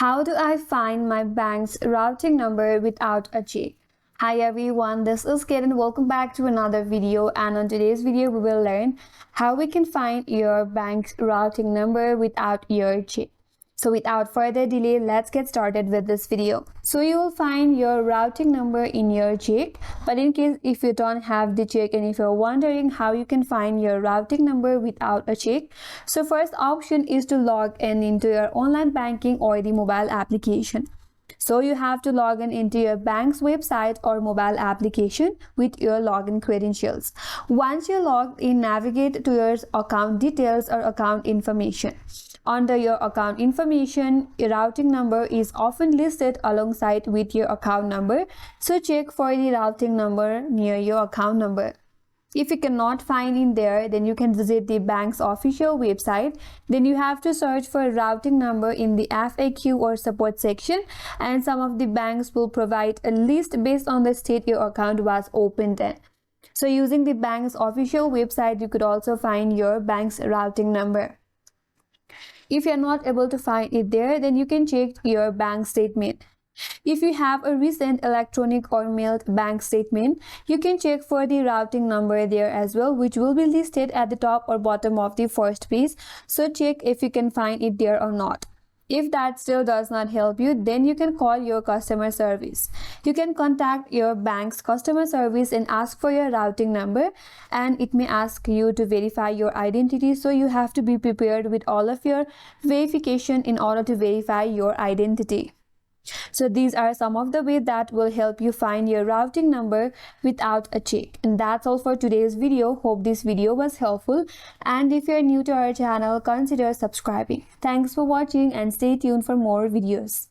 How do I find my bank's routing number without a check? Hi everyone, this is Kate and welcome back to another video, and on today's video we will learn how we can find your bank's routing number without your check. So without further delay, let's get started with this video. So you will find your routing number in your check, but in case if you don't have the check and if you're wondering how you can find your routing number without a check, so first option is to log in into your online banking or the mobile application. So you have to log in into your bank's website or mobile application with your login credentials. Once you're logged in, navigate to your account details or account information. Under your account information, your routing number is often listed alongside with your account number. So check for the routing number near your account number. If you cannot find in there, then you can visit the bank's official website. Then you have to search for routing number in the FAQ or support section, and some of the banks will provide a list based on the state your account was opened in. So using the bank's official website, you could also find your bank's routing number. If you're not able to find it there, then you can check your bank statement. If you have a recent electronic or mailed bank statement, you can check for the routing number there as well, which will be listed at the top or bottom of the first page. So check if you can find it there or not. If that still does not help you, then you can call your customer service. You can contact your bank's customer service and ask for your routing number, and it may ask you to verify your identity. So you have to be prepared with all of your verification in order to verify your identity. So these are some of the ways that will help you find your routing number without a check. And that's all for today's video. Hope this video was helpful, and if you're new to our channel, consider subscribing. Thanks for watching and stay tuned for more videos.